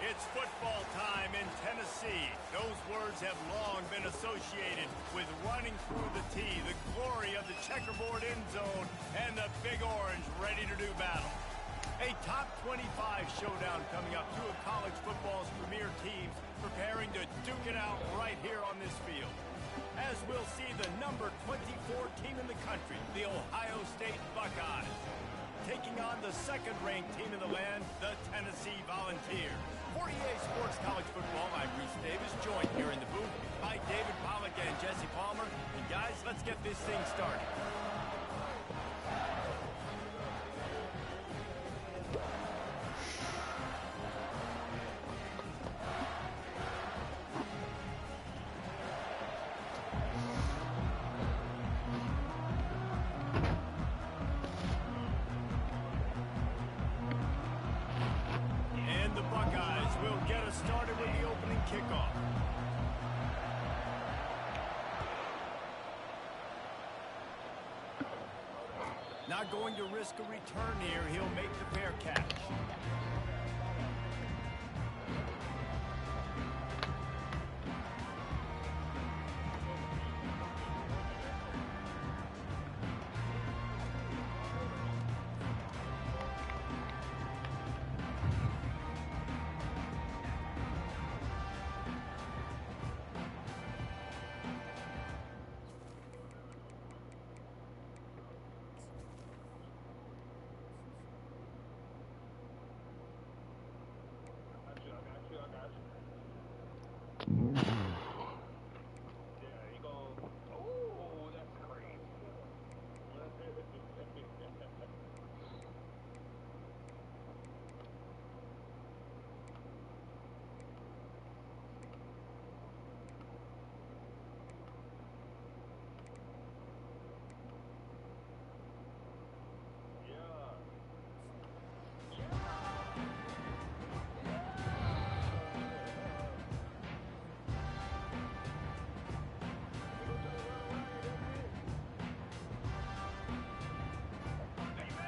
It's football time in Tennessee. Those words have long been associated with running through the tee, the glory of the checkerboard end zone, and the Big Orange ready to do battle. A top 25 showdown coming up. Two of college football's premier teams preparing to duke it out right here on this field. As we'll see the number 24 team in the country, the Ohio State Buckeyes, taking on the second-ranked team in the land, the Tennessee Volunteers. For EA Sports College Football, I'm Reese Davis, joined here in the booth by David Pollack and Jesse Palmer. And guys, let's get this thing started. Kickoff. Not going to risk a return here. He'll make the fair catch.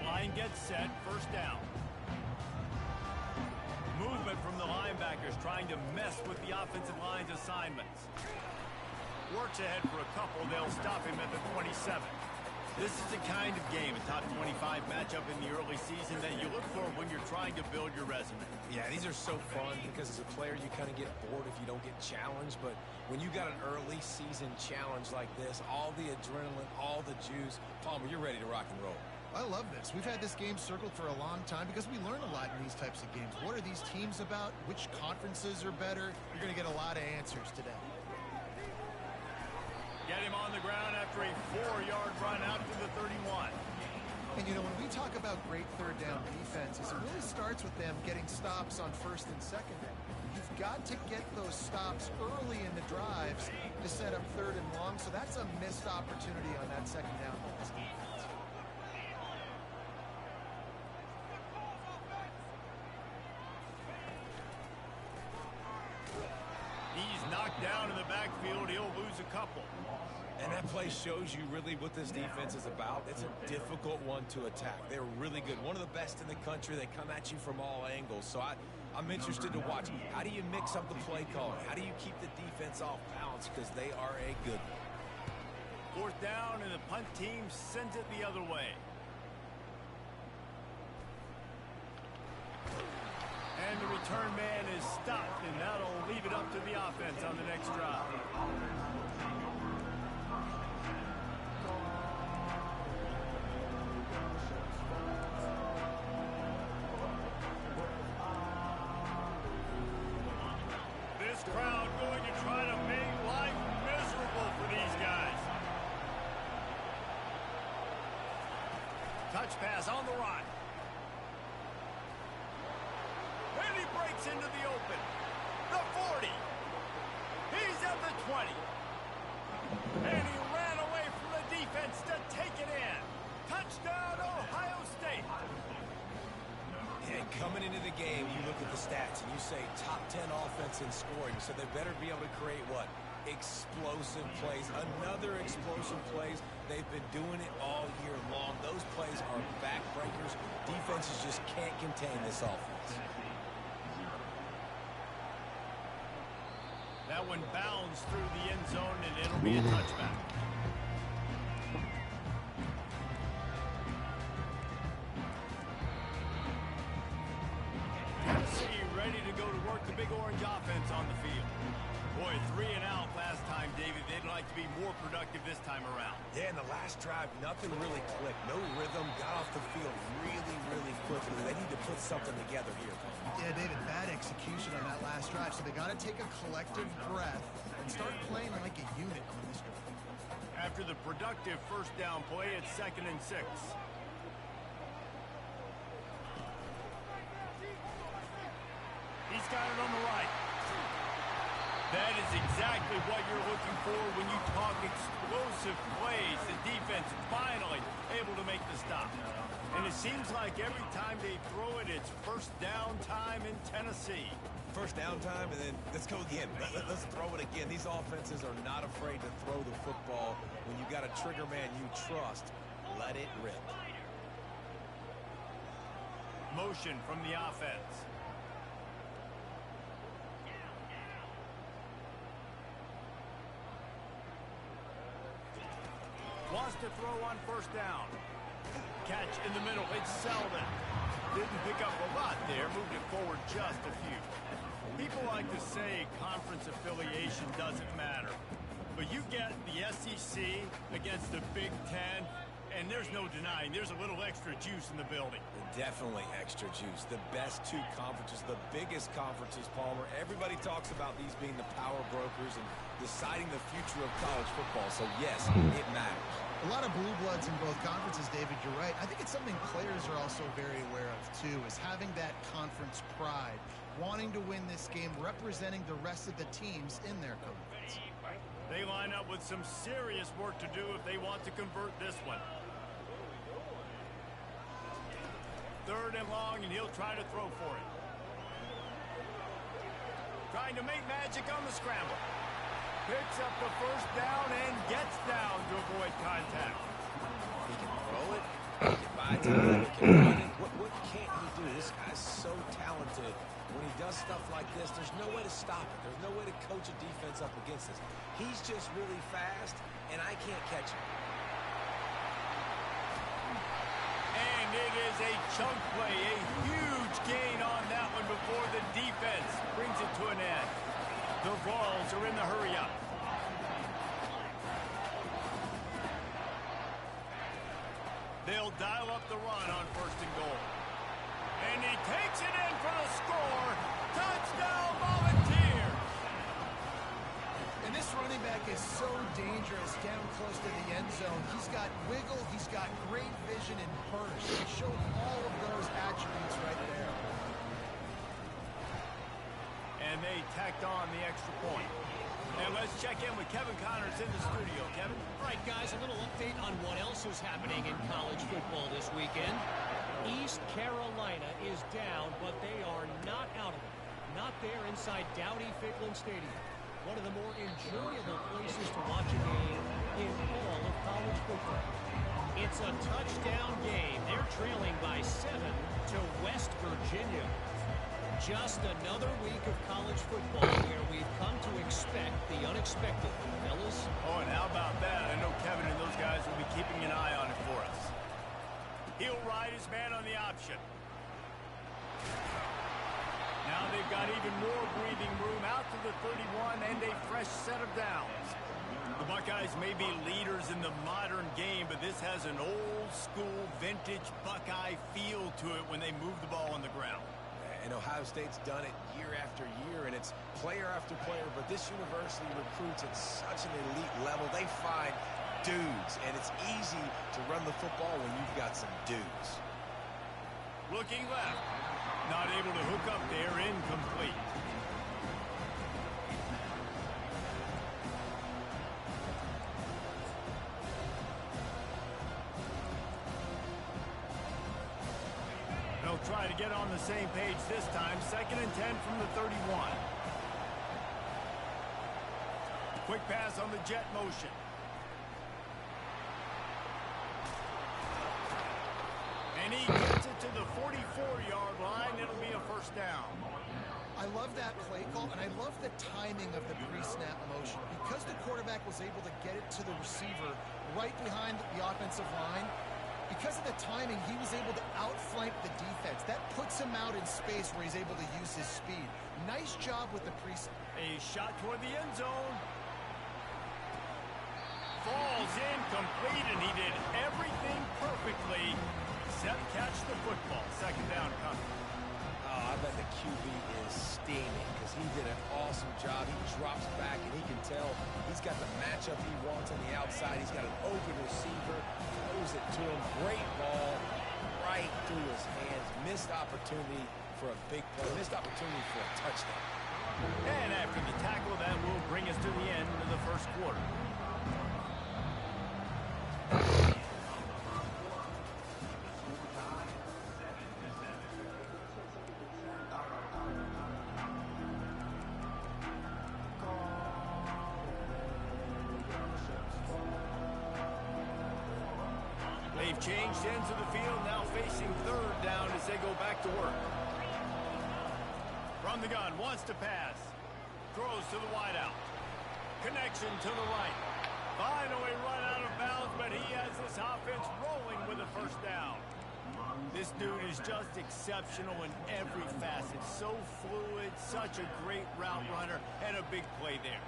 Line gets set, first down. Movement from the linebackers trying to mess with the offensive line's assignments. Works ahead for a couple, they'll stop him at the 27. This is the kind of game, a top 25 matchup in the early season that you look for when you're trying to build your resume. Yeah, these are so fun because as a player you kind of get bored if you don't get challenged, but when you got an early season challenge like this, all the adrenaline, all the juice, Palmer, you're ready to rock and roll. I love this. We've had this game circled for a long time because we learn a lot in these types of games. What are these teams about? Which conferences are better? You're going to get a lot of answers today. Get him on the ground after a 4-yard run out to the 31. And, you know, when we talk about great third down defenses, it really starts with them getting stops on first and second down. You've got to get those stops early in the drives to set up third and long, so that's a missed opportunity on that second down by this defense. He's knocked down in the backfield. He'll lose a couple. And that play shows you really what this defense is about. It's a difficult one to attack. They're really good. One of the best in the country. They come at you from all angles. So I'm interested to watch. How do you mix up the play calling? How do you keep the defense off balance? Because they are a good one. Fourth down, and the punt team sends it the other way. And the return man is stopped, and that'll leave it up to the offense on the next drive. This crowd going to try to make life miserable for these guys. Touch pass on the run. And he breaks into the open. The 40. He's at the 20. And he ran away from the defense to take it in. Touchdown, Ohio State. And coming into the game, you look at the stats and you say top 10 offense in scoring. So they better be able to create what? Explosive plays. Another explosive plays. They've been doing it all year long. Those plays are backbreakers. Defenses just can't contain this offense. one bounds through the end zone, and it'll be a touchback. Tennessee ready to go to work the Big Orange offense on the field. Boy, 3 and out last time, David. They'd like to be more productive this time around. Yeah, in the last drive, nothing really clicked. No rhythm. Got off the field really quickly. They need to put something together here. Yeah, David, bad execution on that last drive. So they got to take a collective breath and start playing like a unit on this drive. After the productive first down play, it's 2nd and 6. He's got it on the right. That is exactly what you're looking for when you talk explosive plays. The defense finally able to make the stop. And it seems like every time they throw it, it's first down time in Tennessee. First down time, and then let's go again. Let's throw it again. These offenses are not afraid to throw the football. When you got a trigger man you trust, let it rip. Motion from the offense. Wants to throw on first down. Catch in the middle. It's Selden. Didn't pick up a lot there. Moved it forward just a few. People like to say conference affiliation doesn't matter. But you get the SEC against the Big Ten, and there's no denying there's a little extra juice in the building. Definitely extra juice. The best 2 conferences, the biggest conferences, Palmer. Everybody talks about these being the power brokers and deciding the future of college football. So, yes, it matters. A lot of blue bloods in both conferences, David, you're right. I think it's something players are also very aware of, too, is having that conference pride, wanting to win this game, representing the rest of the teams in their conference. They line up with some serious work to do if they want to convert this one. 3rd and long, and he'll try to throw for it. Trying to make magic on the scramble. Picks up the first down and gets down to avoid contact. He can throw it. He can buy time. He can run it. What can't he do? This guy's so talented. When he does stuff like this, there's no way to stop it. There's no way to coach a defense up against this. He's just really fast, and I can't catch him. And it is a chunk play, a huge gain on that one before the defense brings it to an end. The Vols are in the hurry-up. They'll dial up the run on 1st and goal. And he takes it in for the score. Touchdown, Volunteers! And this running back is so dangerous down close to the end zone. He's got wiggle, he's got great vision and burst. He showed all of those attributes right there. And they tacked on the extra point. And let's check in with Kevin Connors in the studio. Kevin? All right, guys, a little update on what else is happening in college football this weekend. East Carolina is down, but they are not out of it. Not there inside Dowdy-Ficklin Stadium. One of the more enjoyable places to watch a game in all of college football. It's a touchdown game. They're trailing by 7 to West Virginia. Just another week of college football where we've come to expect the unexpected, fellas. Oh, and how about that? I know Kevin and those guys will be keeping an eye on it for us. He'll ride his man on the option. Now they've got even more breathing room out to the 31 and a fresh set of downs. The Buckeyes may be leaders in the modern game, but this has an old-school, vintage Buckeye feel to it when they move the ball on the ground. And Ohio State's done it year after year, and it's player after player, but this university recruits at such an elite level. They find dudes, and it's easy to run the football when you've got some dudes. Looking left. Not able to hook up there. Incomplete. They'll try to get on the same page this time. 2nd and 10 from the 31. Quick pass on the jet motion. And he gets it to the 44-yard line. It'll be a first down. I love that play call, and I love the timing of the pre-snap motion. Because the quarterback was able to get it to the receiver right behind the offensive line, because of the timing, he was able to outflank the defense. That puts him out in space where he's able to use his speed. Nice job with the pre-snap. A shot toward the end zone. Falls incomplete, and he did everything perfectly except catch the football. Second down coming. Oh, I bet the QB is steaming because he did an awesome job. He drops back, and he can tell he's got the matchup he wants on the outside. He's got an open receiver, throws it to him. Great ball right through his hands. Missed opportunity for a big play. Missed opportunity for a touchdown. And after the tackle, that will bring us to the end of the first quarter. They've changed ends of the field, now facing third down as they go back to work. From the gun, wants to pass. Throws to the wideout. Connection to the right. Finally run out of bounds, but he has this offense rolling with a first down. This dude is just exceptional in every facet. So fluid, such a great route runner, and a big play there.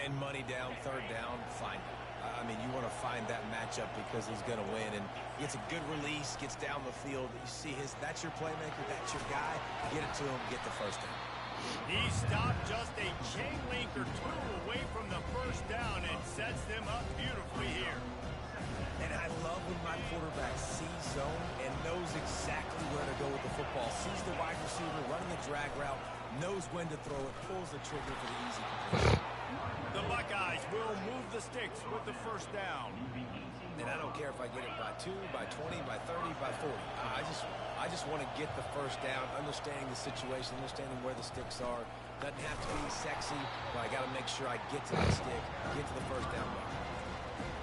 And money down, third down, fine. I mean, you want to find that matchup because he's going to win. And gets a good release, gets down the field. You see that's your playmaker, that's your guy. Get it to him, get the first down. He stopped just a chain link or two away from the first down and sets them up beautifully here. And I love when my quarterback sees zone and knows exactly where to go with the football. Sees the wide receiver running the drag route, knows when to throw it, pulls the trigger for the easy completion. The Buckeyes will move the sticks with the first down. And I don't care if I get it by 2, by 20, by 30, by 40. I just want to get the first down, understanding the situation, understanding where the sticks are. Doesn't have to be sexy, but I got to make sure I get to the stick, get to the first down mark.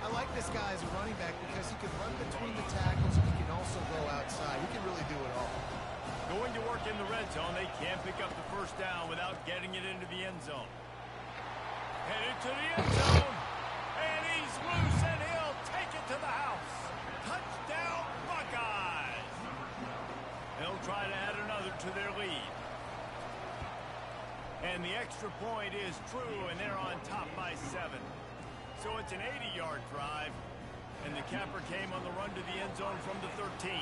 I like this guy as a running back because he can run between the tackles and he can also go outside. He can really do it all. Going to work in the red zone. They can't pick up the first down without getting it into the end zone. Headed to the end zone. And he's loose, and he'll take it to the house. Touchdown, Buckeyes. They'll try to add another to their lead. And the extra point is true, and they're on top by 7. So it's an 80-yard drive, and the capper came on the run to the end zone from the 13.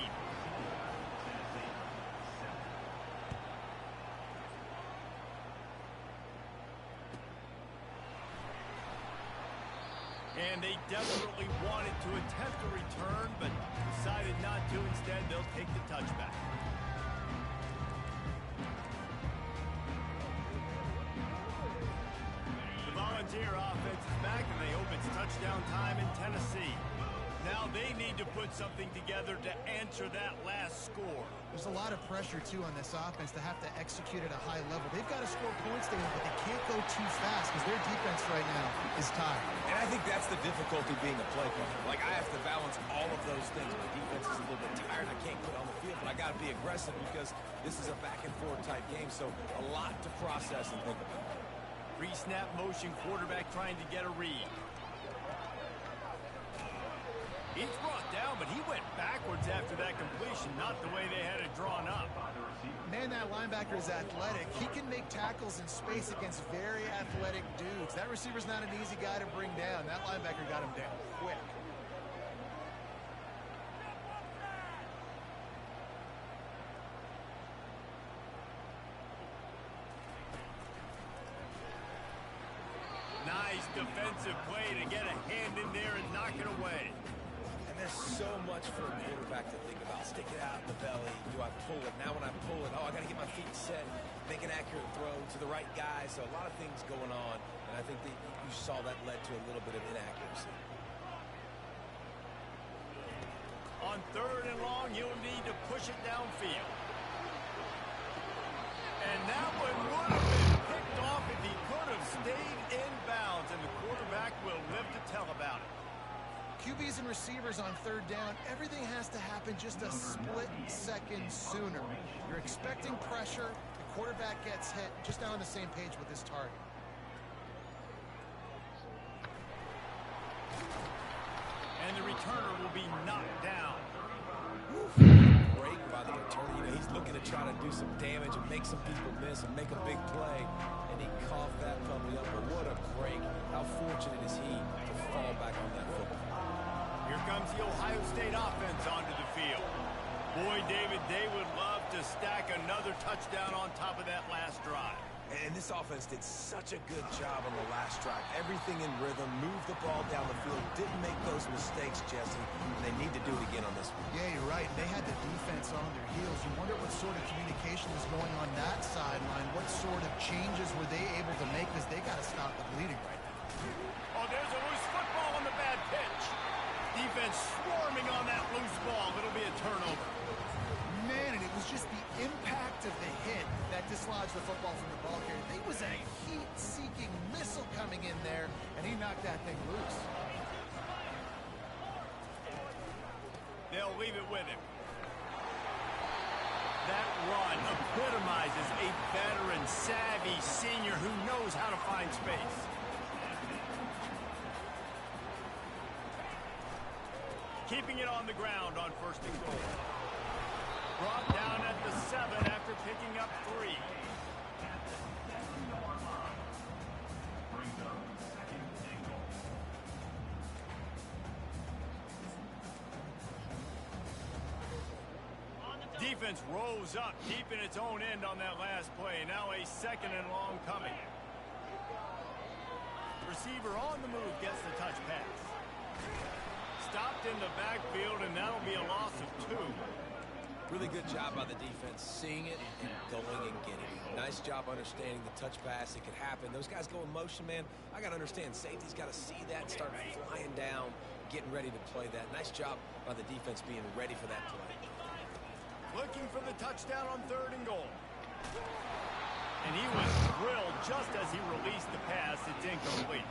And they desperately wanted to attempt a return, but decided not to. Instead, they'll take the touchback. The Volunteer offense is back, and they hope it's touchdown time in Tennessee. Now they need to put something together to answer that last score. There's a lot of pressure, too, on this offense to have to execute at a high level. They've got to score points together, but they can't go too fast because their defense right now is tired. And I think that's the difficulty being a play caller. Like, I have to balance all of those things. My defense is a little bit tired. I can't get on the field, but I got to be aggressive because this is a back-and-forth type game, so a lot to process and think about. Pre-snap motion, quarterback trying to get a read. He's brought down, but he went backwards after that completion, not the way they had it drawn up. Man, that linebacker is athletic. He can make tackles in space against very athletic dudes. That receiver's not an easy guy to bring down. That linebacker got him down quick. Nice defensive play to get a hand in there and knock it away. And there's so much for a quarterback to think about. Stick it out in the belly. Do I pull it? Now when I pull it, I got to get my feet set, make an accurate throw to the right guy. So a lot of things going on, and I think that you saw that led to a little bit of inaccuracy. On third and long, you'll need to push it downfield. And that one would have been picked off if he could have stayed in bounds, and the quarterback will live to tell about it. QBs and receivers on third down, everything has to happen just a split second sooner. You're expecting pressure, the quarterback gets hit, just not on the same page with his target. And the returner will be knocked down. Break by the returner. You know, he's looking to try to do some damage and make some people miss and make a big play. And he coughed that puppy up. But what a break. How fortunate is he to fall back on that football. Here comes the Ohio State offense onto the field. Boy, David, they would love to stack another touchdown on top of that last drive. And this offense did such a good job on the last drive. Everything in rhythm, moved the ball down the field, didn't make those mistakes, Jesse. And they need to do it again on this one. Yeah, you're right. They had the defense on their heels. You wonder what sort of communication was going on that sideline. What sort of changes were they able to make, because they got to stop the bleeding right now. Oh, there's a loose football on the bad pitch. Defense swarming on that loose ball. It'll be a turnover. Man, and it was just the impact of the hit that dislodged the football from the ball carrier. There was a heat-seeking missile coming in there, and he knocked that thing loose. They'll leave it with him. That run epitomizes a veteran, savvy senior who knows how to find space. Keeping it on the ground on 1st and goal. Brought down at the 7 after picking up 3. Defense rose up deep in its own end on that last play. Now a 2nd and long coming. Receiver on the move gets the touch pass. Stopped in the backfield, and that'll be a loss of 2. Really good job by the defense, seeing it and going and getting it. Nice job understanding the touch pass. It could happen. Those guys go in motion, man. I got to understand, safety's got to see that and start flying down, getting ready to play that. Nice job by the defense being ready for that play. Looking for the touchdown on 3rd and goal. And he was drilled just as he released the pass. It's incomplete.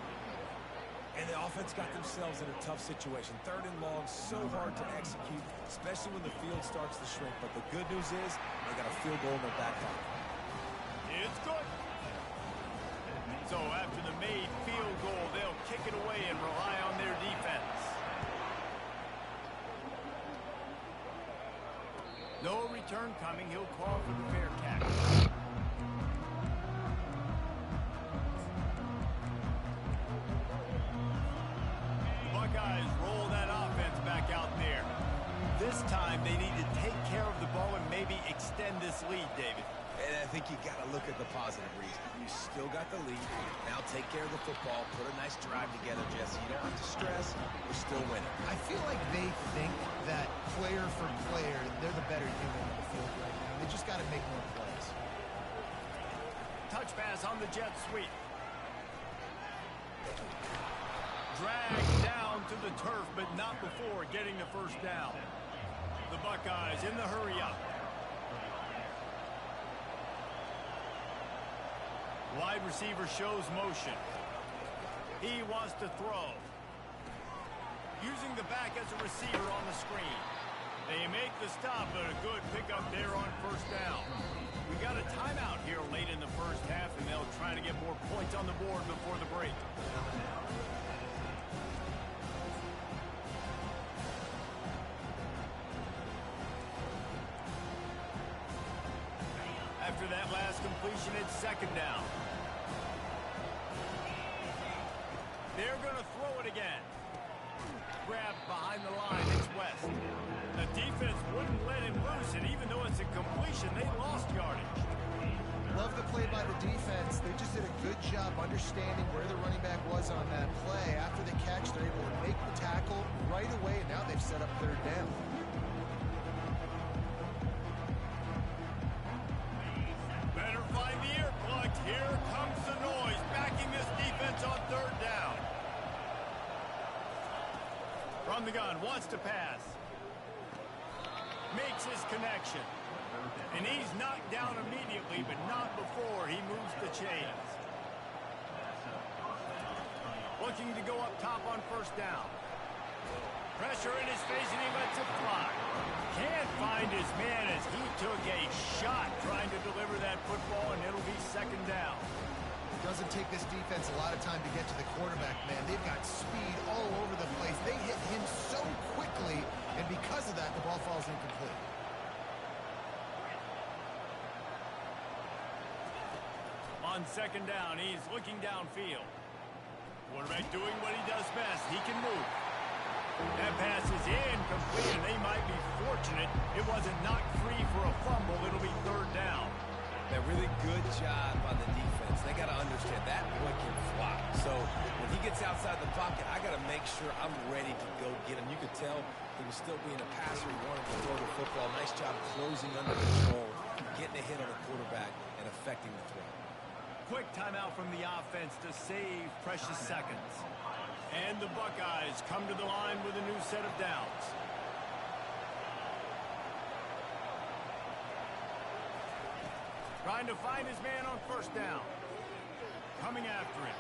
And the offense got themselves in a tough situation. 3rd and long, so hard to execute, especially when the field starts to shrink. But the good news is they got a field goal in their back pocket. It's good. So after the made field goal, they'll kick it away and rely on their defense. No return coming. He'll call for the fair catch. Buckeyes roll that offense back out there. This time they need to take care of the ball and maybe extend this lead, David. And I think you got to look at the positive reason. You still got the lead. Now take care of the football. Put a nice drive together, Jesse. You don't have to stress. We're still winning. I feel like they think that player for player, they're the better unit on the field right now. They just got to make more plays. Touch pass on the jet sweep. Dragged down to the turf, but not before getting the 1st down. The Buckeyes in the hurry up. Wide receiver shows motion. He wants to throw. Using the back as a receiver on the screen. They make the stop, but a good pickup there on 1st down. We got a timeout here late in the 1st half, and they'll try to get more points on the board before the break. After that last completion, it's 2nd down. They're going to throw it again. Grabbed behind the line, it's West. The defense wouldn't let him loose, and even though it's a completion, they lost yardage. Love the play by the defense. They just did a good job understanding where the running back was on that play. After the catch, they're able to make the tackle right away, and now they've set up 3rd down. Better find the earplugs. Here comes the noise, backing this defense on 3rd down. From the gun, wants to pass. Makes his connection. And he's knocked down immediately, but not before he moves the chains. Looking to go up top on 1st down. Pressure in his face, and he lets it fly. Can't find find his man as he took a shot trying to deliver that football, and it'll be second down. Doesn't take this defense a lot of time to get to the quarterback, man. They've got speed all over the place. They hit him so quickly, and because of that, the ball falls incomplete. On second down, he's looking downfield. Quarterback doing what he does best. He can move. That pass is incomplete, and they might be fortunate it wasn't knocked free for a fumble. It'll be third down. A really good job by the defense. They got to understand that boy can fly. So when he gets outside the pocket, I got to make sure I'm ready to go get him. You could tell he was still being a passer. He wanted to throw the football. Nice job closing under control, getting a hit on the quarterback, and affecting the throw. Quick timeout from the offense to save precious seconds. And the Buckeyes come to the line with a new set of downs. Trying to find his man on first down. Coming after him.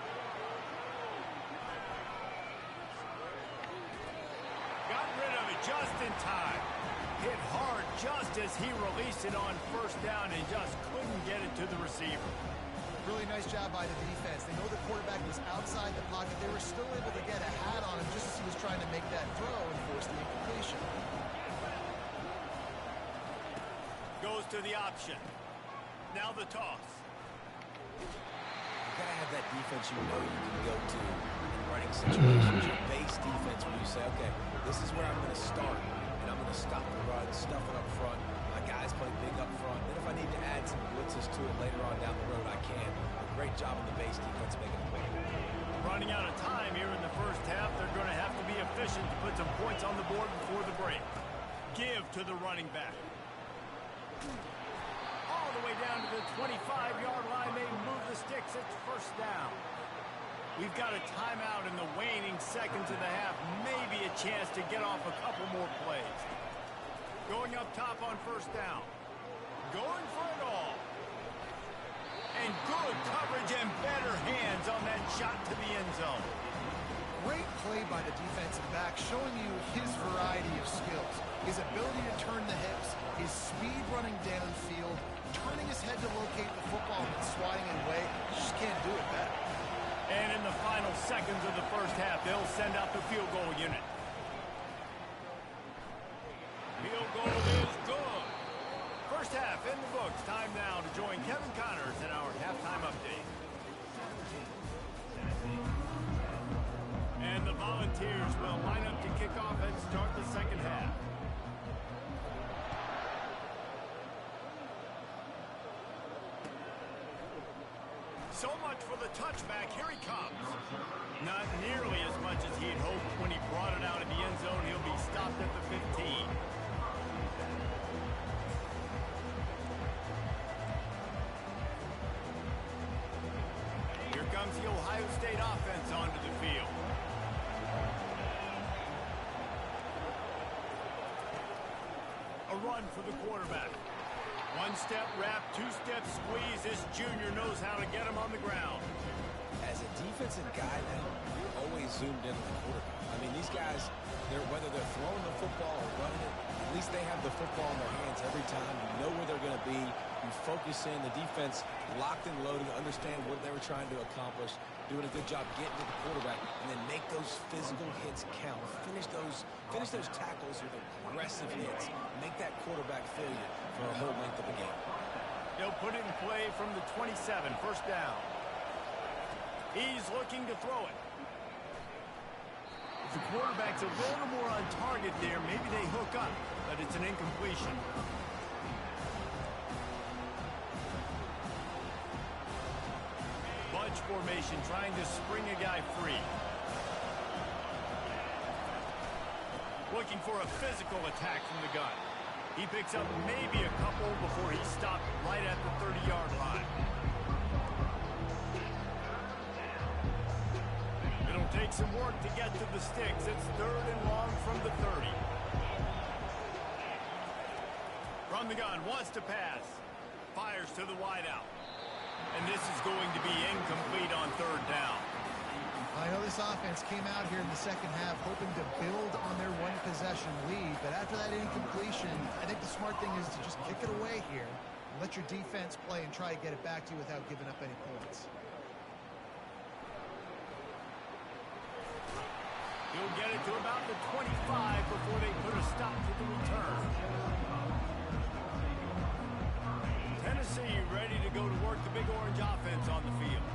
Got rid of it just in time. Hit hard just as he released it on first down and just couldn't get it to the receiver. Really nice job by the defense. They know the quarterback was outside the pocket. They were still able to get a hat on him just as he was trying to make that throw and force the incompletion. Goes to the option. Now the toss. You got to have that defense you know you can go to in running situations. Your base defense where you say, okay, this is where I'm going to start, and I'm going to stop the run, stuff it up front. My guys play big up front. Then if I need to add some blitzes to it later on down the road, I can. A great job on the base defense making a play. Running out of time here in the first half. They're going to have to be efficient to put some points on the board before the break. Give to the running back. All the way down to the 25-yard line. They move the sticks. It's first down. We've got a timeout in the waning seconds of the half. Maybe a chance to get off a couple more plays. Going up top on first down. Going for it all. And good coverage and better hands on that shot to the end zone. Great play by the defensive back, showing you his variety of skills. His ability to turn the hips, his speed running downfield, turning his head to locate the football and swatting it away. You just can't do it better. And in the final seconds of the first half, they'll send out the field goal unit. Field goal is good. First half in the books. Time now to join Kevin Connors in our halftime update. And the Volunteers will line up to kick off and start the second half. So much for the touchback. Here he comes. Not nearly as much as he had hoped when he brought it out of the end zone. He'll be stopped at the 15. Here comes the Ohio State offense onto the field. A run for the quarterback. One-step wrap, two-step squeeze. This junior knows how to get him on the ground. As a defensive guy now, you're always zoomed in on the quarterback. I mean, these guys, whether they're throwing the football or running it, at least they have the football in their hands every time. You know where they're going to be. You focus in. The defense locked and loaded, understand what they were trying to accomplish, doing a good job getting to the quarterback, and then make those physical hits count. Finish those tackles with aggressive hits. Make that quarterback feel you for a whole length of the game. They'll put it in play from the 27, first down. He's looking to throw it. If the quarterback's a little more on target there, maybe they hook up, but it's an incompletion. Bunch formation, trying to spring a guy free. Looking for a physical attack from the gun. He picks up maybe a couple before he's stopped right at the 30-yard line. It'll take some work to get to the sticks. It's third and long from the 30. From the gun, wants to pass. Fires to the wideout. And this is going to be incomplete on third down. I know this offense came out here in the second half hoping to build on their one-possession lead, but after that incompletion, I think the smart smart thing is to just kick it away here and let your defense play and try to get it back to you without giving up any points. He'll get it to about the 25 before they put a stop to the return. Tennessee ready to go to work the Big Orange offense on the field.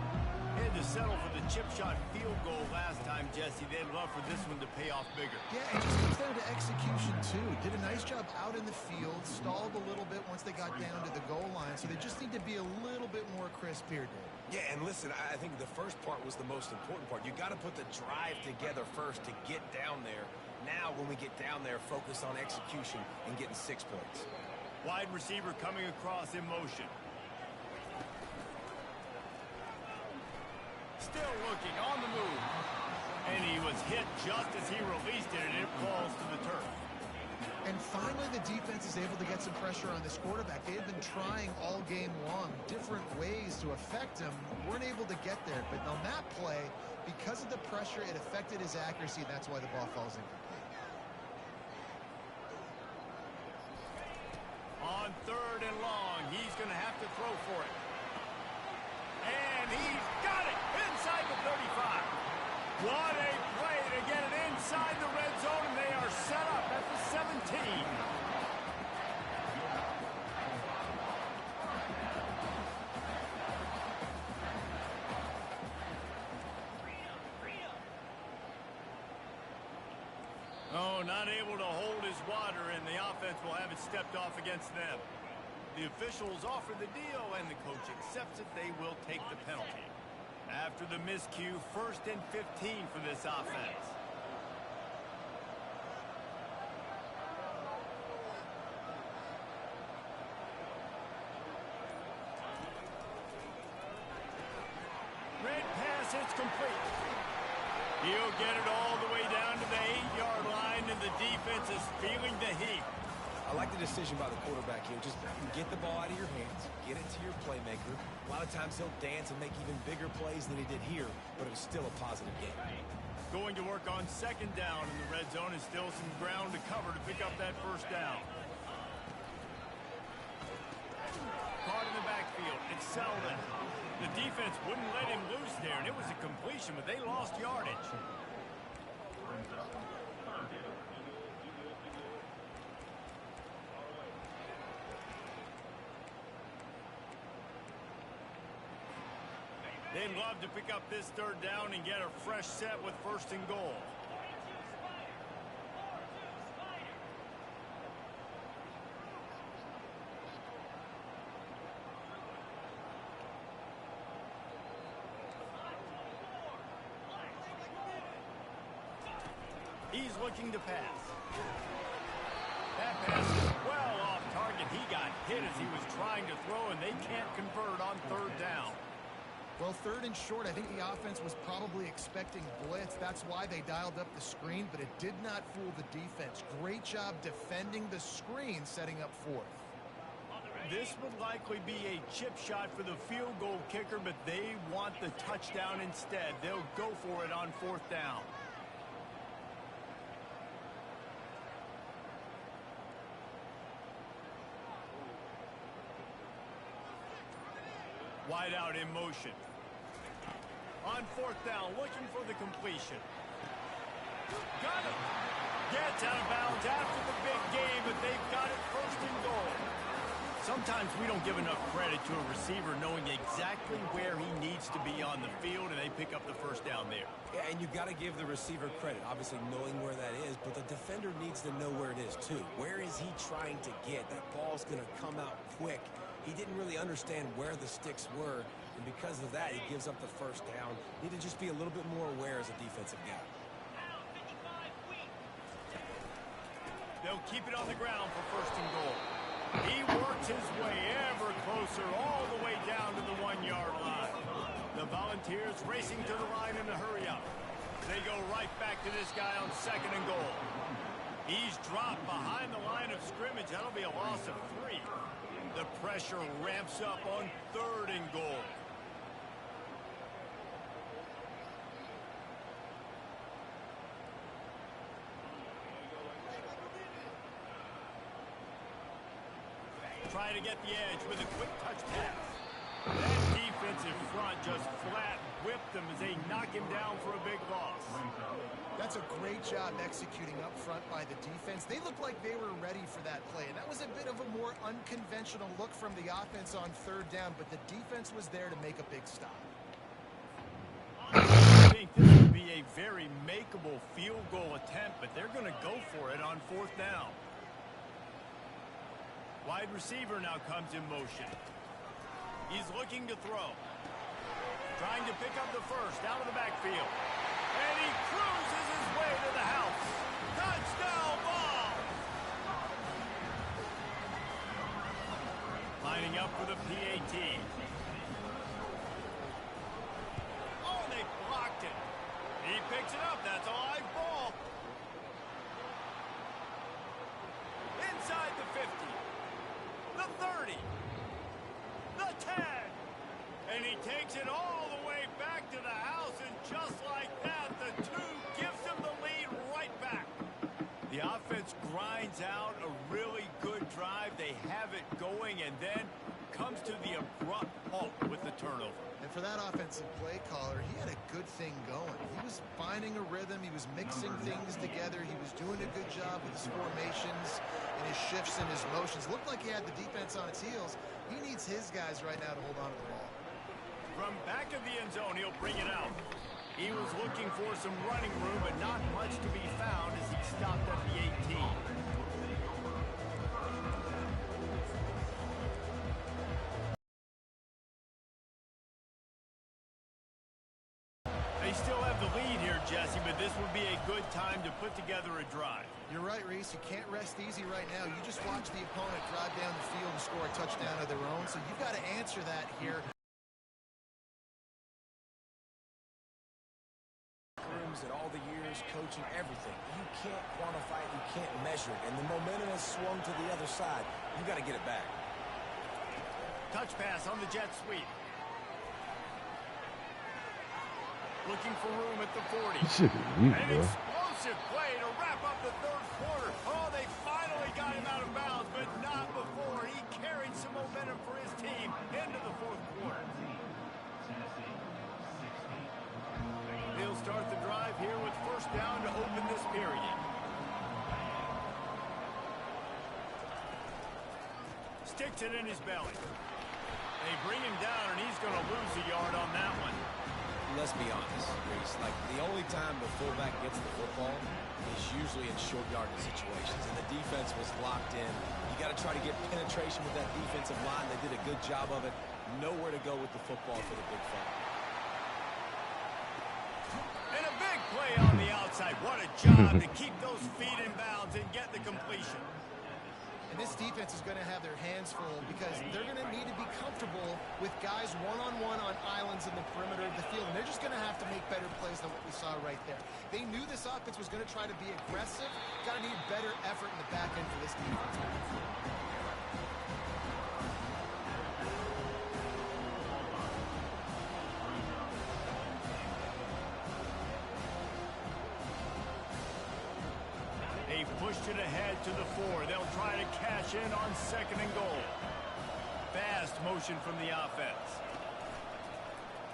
Had to settle for the chip shot field goal last time, Jesse. They'd love for this one to pay off bigger. Yeah, it just comes down to execution, too. Did a nice job out in the field, stalled a little bit once they got down to the goal line, so they just need to be a little bit more crisp here, Dave. Yeah, and listen, I think the first part was the most important part. You got to put the drive together first to get down there. Now, when we get down there, focus on execution and getting 6 points. Wide receiver coming across in motion. Still looking on the move. And he was hit just as he released it, and it falls to the turf. And finally, the defense is able to get some pressure on this quarterback. They have been trying all game long different ways to affect him. Weren't able to get there. But on that play, because of the pressure, it affected his accuracy. That's why the ball falls incomplete. On 3rd and long, he's going to have to throw for it. And he's got it inside the 35. What a play to get it inside the red zone, and they are set up at the 17. Oh, not able to hold his water, and the offense will have it stepped off against them. The officials offer the deal, and the coach accepts it. They will take the penalty. After the miscue, 1st and 15 for this offense. Red pass, it's complete. He'll get it all the way down to the 8-yard line, and the defense is feeling the heat. I like the decision by the quarterback here. Just get the ball out of your hands, get it to your playmaker. A lot of times he'll dance and make even bigger plays than he did here, but it was still a positive game. Going to work on 2nd down in the red zone, and still some ground to cover to pick up that 1st down. Caught in the backfield. It's Selden. The defense wouldn't let him loose there, and it was a completion, but they lost yardage. They'd love to pick up this 3rd down and get a fresh set with 1st and goal. He's looking to pass. That pass is well off target. He got hit as he was trying to throw, and they can't convert on 3rd down. Well, 3rd and short, I think the offense was probably expecting blitz. That's why they dialed up the screen, but it did not fool the defense. Great job defending the screen, setting up 4th. This would likely be a chip shot for the field goal kicker, but they want the touchdown instead. They'll go for it on 4th down. Wide out in motion. On 4th down, looking for the completion. Got it. Gets out of bounds after the big game, but they've got it 1st and goal. Sometimes we don't give enough credit to a receiver knowing exactly where he needs to be on the field, and they pick up the 1st down there. Yeah, and you've got to give the receiver credit, obviously knowing where that is, but the defender needs to know where it is too. Where is he trying to get? That ball's going to come out quick. He didn't really understand where the sticks were, and because of that, he gives up the 1st down. Need to just be a little bit more aware as a defensive guy. They'll keep it on the ground for 1st and goal. He works his way ever closer all the way down to the 1-yard line. The Volunteers racing to the line in a hurry-up. They go right back to this guy on 2nd and goal. He's dropped behind the line of scrimmage. That'll be a loss of 3. The pressure ramps up on 3rd and goal. Try to get the edge with a quick touch pass. That defensive front just flat whipped them as they knock him down for a big loss. That's a great job executing up front by the defense. They looked like they were ready for that play, and that was a bit of a more unconventional look from the offense on third down, but the defense was there to make a big stop. I think this would be a very makeable field goal attempt, but they're going to go for it on fourth down. Wide receiver now comes in motion. He's looking to throw. Trying to pick up the first out of the backfield. And he cruises his way to the house. Touchdown ball! Lining up for the PAT. Oh, they blocked it. He picks it up. That's a live ball. Inside the 50. The 30. The 10. And he takes it all the way back to the house, and just like that, the 2 gives him the lead right back. The offense grinds out a really good drive. They have it going, and then comes to the abrupt halt with the turnover. And for that offensive play caller, he had a good thing going. He was finding a rhythm. He was mixing things together. He was doing a good job with his formations and his shifts and his motions. Looked like he had the defense on its heels. He needs his guys right now to hold on to the ball. From back of the end zone, he'll bring it out. He was looking for some running room, but not much to be found as he stopped at the 18. They still have the lead here, Jesse, but this would be a good time to put together a drive. You're right, Reese. You can't rest easy right now. You just watch the opponent drive down the field and score a touchdown of their own, so you've got to answer that here. And all the years coaching, everything, you can't quantify it, you can't measure it, and the momentum has swung to the other side. You got to get it back. Touch pass on the jet sweep. Looking for room at the 40. An explosive play to wrap up the third quarter. Oh, they finally got him out of bounds, but not before. He carried some momentum for his team into the fourth quarter. They'll start the drive here with first down to open this period. Sticks it in his belly. They bring him down, and he's going to lose a yard on that one. Let's be honest, Reese. Like, the only time the fullback gets the football is usually in short yardage situations, and the defense was locked in. You got to try to get penetration with that defensive line. They did a good job of it. Nowhere to go with the football for the big fella. And a big play on the outside. What a job to keep those feet in bounds and get the completion. And this defense is going to have their hands full because they're going to need to be comfortable with guys one-on-one on islands in the perimeter of the field. And they're just going to have to make better plays than what we saw right there. They knew this offense was going to try to be aggressive. Got to need better effort in the back end for this defense. Pushed it ahead to the 4. They'll try to cash in on second and goal. Fast motion from the offense.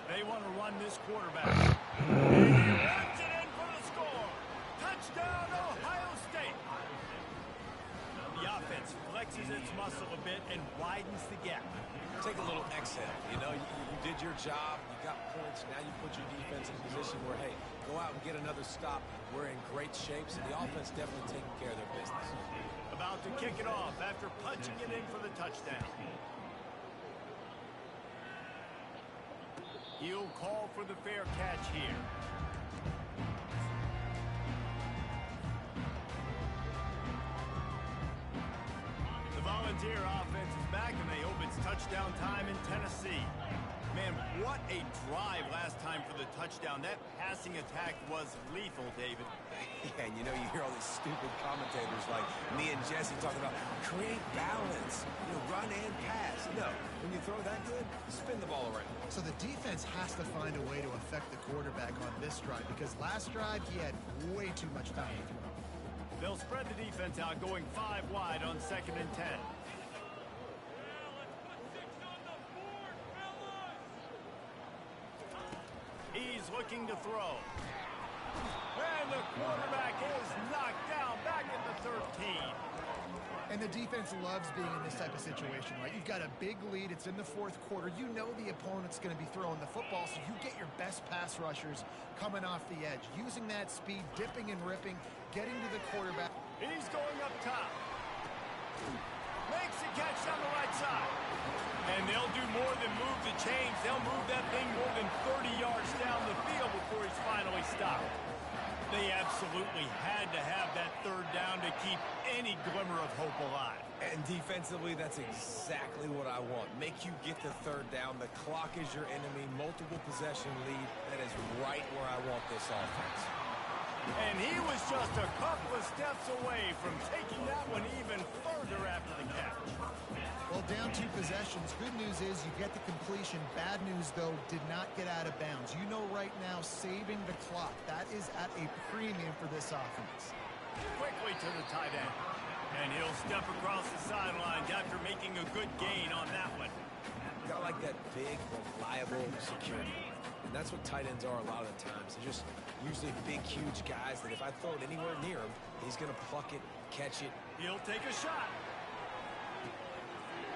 They want to run this quarterback. And he runs it in for the score. Touchdown, Ohio State. The offense flexes its muscle a bit and widens the gap. Take a little exhale. You know, you did your job. You got points. Now you put your defense in a position where, hey, go out and get another stop. We're in great shape, so the offense definitely taking care of their business. About to kick it off after punching it in for the touchdown. He'll call for the fair catch here. The Volunteer offense is back, and they hope it's touchdown time in Tennessee. Man, what a drive last time for the touchdown. That passing attack was lethal, David. Yeah, and you know, you hear all these stupid commentators like me and Jesse talking about create balance, you know, run and pass. No, when you throw that good, spin the ball around. So the defense has to find a way to affect the quarterback on this drive because last drive he had way too much time to throw. They'll spread the defense out going 5 wide on second and 10. is looking to throw. And the quarterback is knocked down back at the 13. And the defense loves being in this type of situation, right? You've got a big lead. It's in the fourth quarter. You know the opponent's going to be throwing the football, so you get your best pass rushers coming off the edge, using that speed, dipping and ripping, getting to the quarterback. He's going up top. Makes a catch on the right side. And they'll do more than move the chains. They'll move that thing more than 30 yards down the field before he's finally stopped. They absolutely had to have that third down to keep any glimmer of hope alive. And defensively, that's exactly what I want. Make you get the third down. The clock is your enemy. Multiple possession lead. That is right where I want this offense. And he was just a couple of steps away from taking that one even further after the catch. Well, down 2 possessions. Good news is you get the completion. Bad news, though, did not get out of bounds. You know right now, saving the clock. That is at a premium for this offense. Quickly to the tight end. And he'll step across the sidelines after making a good gain on that one. Got like that big, reliable security. And that's what tight ends are a lot of the times. They're just usually big, huge guys that if I throw it anywhere near him, he's going to pluck it, catch it. He'll take a shot.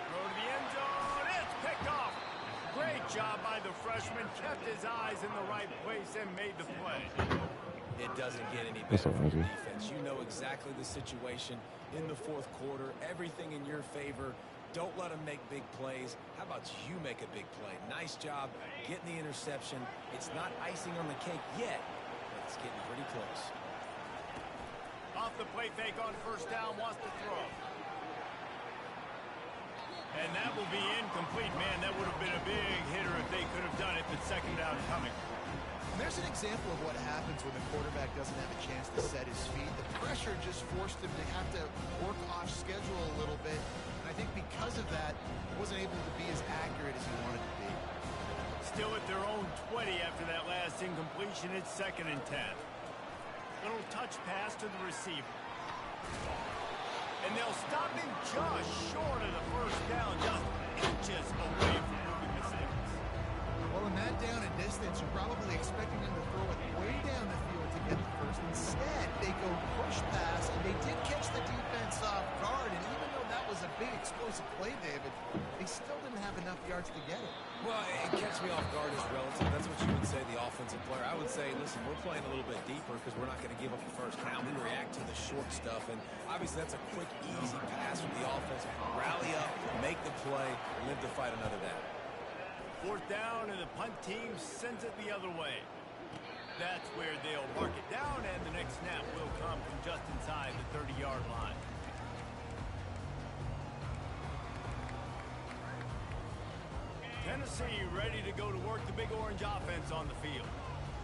Throw to the end zone. It's picked off. Great job by the freshman. Kept his eyes in the right place and made the play. It doesn't get any better for your defense. You know exactly the situation in the fourth quarter. Everything in your favor. Don't let them make big plays. How about you make a big play? Nice job getting the interception. It's not icing on the cake yet, but it's getting pretty close. Off the play fake on first down, wants to throw. And that will be incomplete. Man, that would have been a big hitter if they could have done it, but second down coming. There's an example of what happens when the quarterback doesn't have a chance to set his feet. The pressure just forced him to have to work off schedule a little bit. And I think because of that, he wasn't able to be as accurate as he wanted to be. Still at their own 20 after that last incompletion. It's 2nd and 10. Little touch pass to the receiver. And they'll stop him just short of the first down, just inches away from moving the sticks. Well, in that down and distance, you're probably expecting them to throw it way down the field to get the first. Instead, they go push pass, and they did catch the defense off guard. And even though that was a big explosive play, David, they still didn't have enough yards to get it. Well, it catch me off guard is relative. That's what you would say, the offensive player. I would say, listen, we're playing a little bit deeper because we're not going to give up the first down. We react to the short stuff, and obviously that's a quick, easy pass from the offense. Rally up, make the play, live to fight another down. 4th down, and the punt team sends it the other way. That's where they'll mark it down, and the next snap will come from just inside the 30-yard line. Tennessee ready to go to work the Big Orange offense on the field.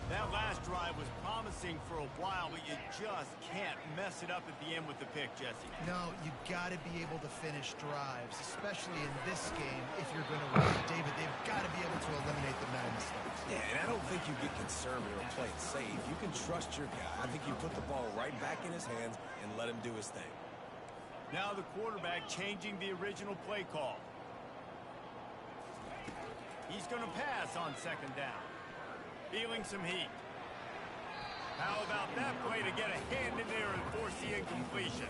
That last drive was promising for a while, but you just can't mess it up at the end with the pick, Jesse. No, you got to be able to finish drives, especially in this game if you're going to win. David, they've got to be able to eliminate the mental mistakes. Yeah, and I don't think you get conservative or play it safe. You can trust your guy. I think you put the ball right back in his hands and let him do his thing. Now the quarterback changing the original play call. He's going to pass on 2nd down. Feeling some heat. How about that play to get a hand in there and force the incompletion?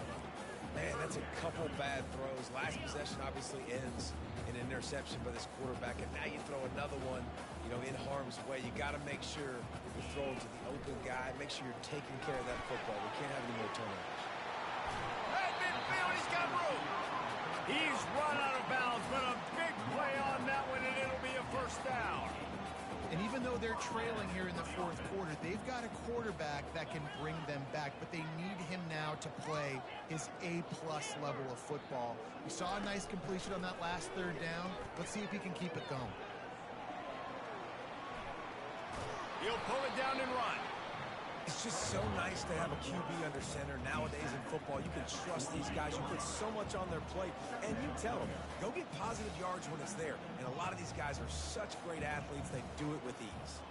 Man, that's a couple bad throws. Last possession obviously ends in an interception by this quarterback, and now you throw another one, in harm's way. You got to make sure you're throwing to the open guy. Make sure you're taking care of that football. We can't have any more turnovers. At midfield, he's got room. He's run out of bounds, but a big play on that one, and it'll be a first down. And even though they're trailing here in the fourth quarter, they've got a quarterback that can bring them back, but they need him now to play his A-plus level of football. We saw a nice completion on that last 3rd down. Let's see if he can keep it going. He'll pull it down and run. It's just so nice to have a QB under center. Nowadays in football, you can trust these guys. You put so much on their plate, and you tell them, go get positive yards when it's there. And a lot of these guys are such great athletes, they do it with ease.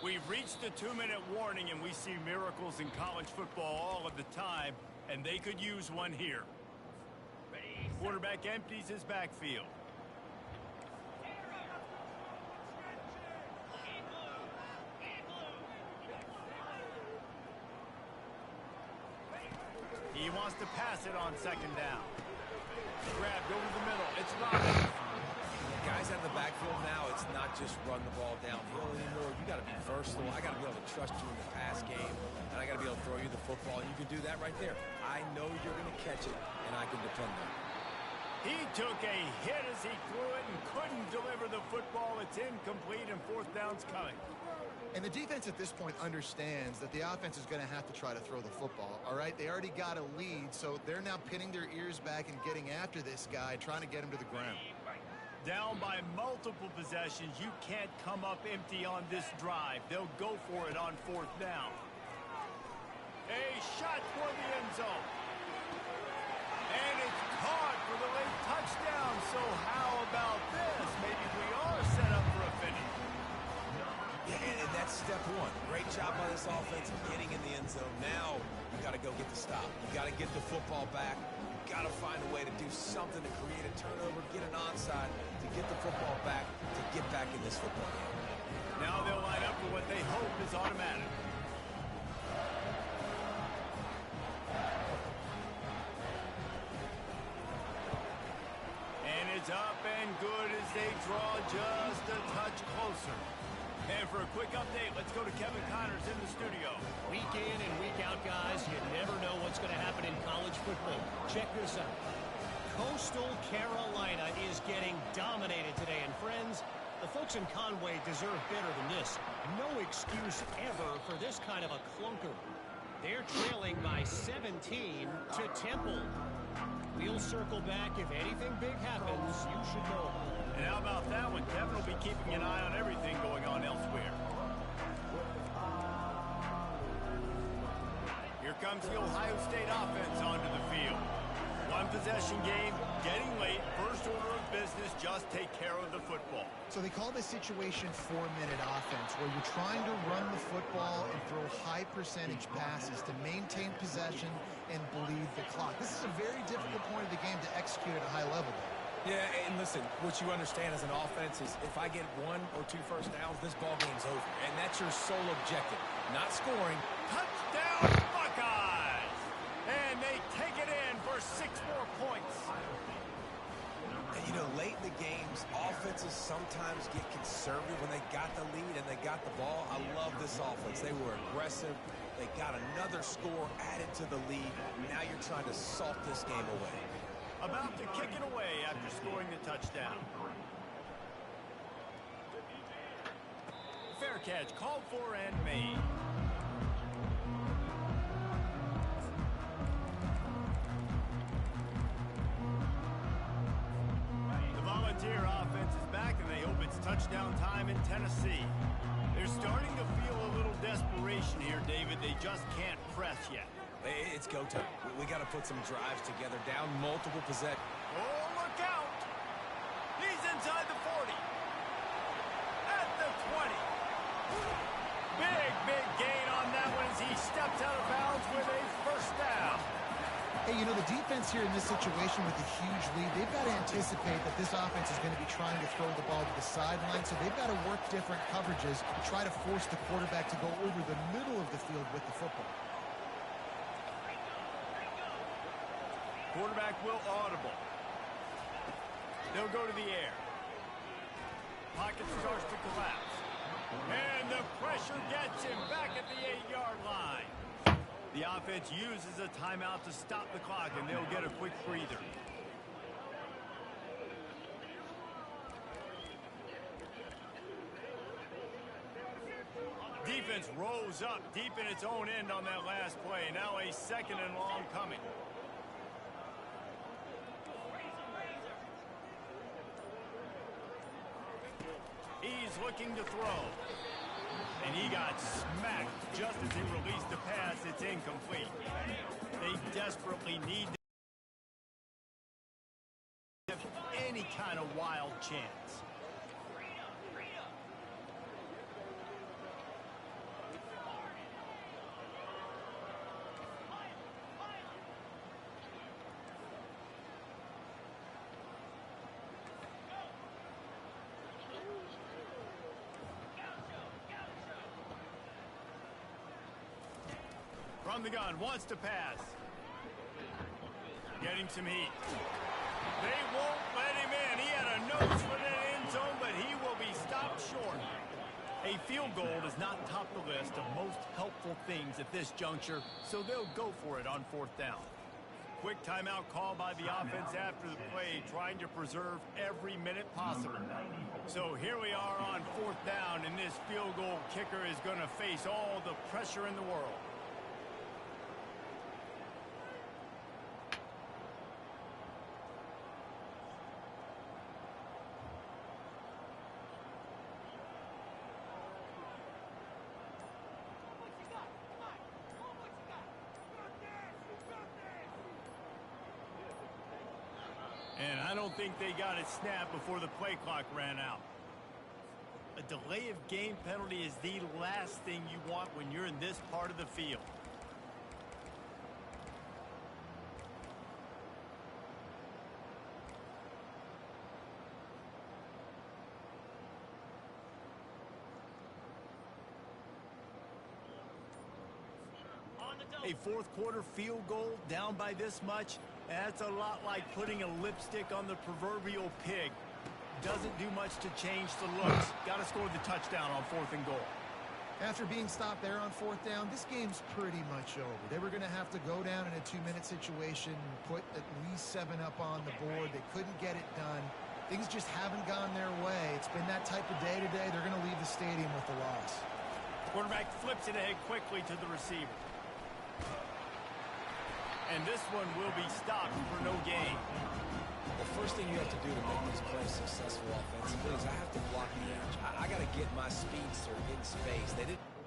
We've reached the 2-minute warning, and we see miracles in college football all of the time, and they could use one here. Quarterback empties his backfield. He wants to pass it on second down. Grab, go to the middle. It's Robinson. Guys out of the backfield now, it's not just run the ball downhill anymore. You got to be versatile. I got to be able to trust you in the pass game, and I got to be able to throw you the football. And you can do that right there. I know you're going to catch it, and I can depend on it. He took a hit as he threw it and couldn't deliver the football. It's incomplete, and fourth down's coming. And the defense at this point understands that the offense is going to have to try to throw the football, all right? They already got a lead, so they're now pinning their ears back and getting after this guy, trying to get him to the ground. Down by multiple possessions, you can't come up empty on this drive. They'll go for it on fourth down. A shot for the end zone. And it's caught for the late touchdown. So how about this? Maybe we are set up for a finish. Yeah, and that's step one. Great job by this offense getting in the end zone. Now you got to go get the stop. You got to get the football back. You got to find a way to do something to create a turnover, get an onside, to get the football back, to get back in this football game. Now they'll line up for what they hope is automatic. And it's up and good as they draw just a touch closer. And for a quick update, let's go to Kevin Connors in the studio. Week in and week out, guys, you never know what's going to happen in college football. Check this out. Coastal Carolina is getting dominated today. And friends, the folks in Conway deserve better than this. No excuse ever for this kind of a clunker. They're trailing by 17 to Temple. We'll circle back. If anything big happens, you should know. And how about that one? Kevin will be keeping an eye on everything going on elsewhere. Here comes the Ohio State offense onto the field. One possession game, getting late. First order of business, just take care of the football. So they call this situation 4-minute offense, where you're trying to run the football and throw high percentage passes to maintain possession and bleed the clock. This is a very difficult point of the game to execute at a high level. Yeah, and listen, what you understand as an offense is if I get 1 or 2 first downs, this ball game's over. And that's your sole objective, not scoring. Touchdown, Buckeyes! And they take it in for 6 more points. And, you know, late in the games, offenses sometimes get conservative when they got the lead and they got the ball. I love this offense. They were aggressive. They got another score added to the lead. Now you're trying to salt this game away. About to kick it away after scoring the touchdown. Fair catch, called for and made. The Volunteer offense is back, and they hope it's touchdown time in Tennessee. They're starting to feel a little desperation here, David. They just can't press yet. It's go time. We got to put some drives together, down multiple possessions. Oh, look out! He's inside the 40. At the 20. Big gain on that one as he steps out of bounds with a first down. Hey, you know, the defense here in this situation with a huge lead, they've got to anticipate that this offense is going to be trying to throw the ball to the sideline, so they've got to work different coverages to try to force the quarterback to go over the middle of the field with the football. Quarterback will audible. They'll go to the air. Pocket starts to collapse. And the pressure gets him back at the 8-yard line. The offense uses a timeout to stop the clock, and they'll get a quick breather. Defense rose up deep in its own end on that last play. Now a second and long coming. He's looking to throw. And he got smacked just as he released the pass. It's incomplete. They desperately need to have any kind of wild chance. from the gun, wants to pass. Getting some heat. They won't let him in. He had a nose for that end zone, but he will be stopped short. A field goal does not top the list of most helpful things at this juncture, so they'll go for it on 4th down. Quick timeout call by the offense after the play, trying to preserve every minute possible. So here we are on 4th down, and this field goal kicker is going to face all the pressure in the world. And I don't think they got it snapped before the play clock ran out. A delay of game penalty is the last thing you want when you're in this part of the field. A 4th quarter field goal down by this much, that's a lot like putting a lipstick on the proverbial pig. Doesn't do much to change the looks. Got to score the touchdown on 4th and goal. After being stopped there on 4th down, this game's pretty much over. They were going to have to go down in a 2-minute situation, put at least 7 up on the board. They couldn't get it done. Things just haven't gone their way. It's been that type of day today. They're going to leave the stadium with the loss. Quarterback flips it ahead quickly to the receiver. And this one will be stopped for no gain. The first thing you have to do to make these plays successful offensively is I have to block the edge. I got to get my speedster in space. They didn't.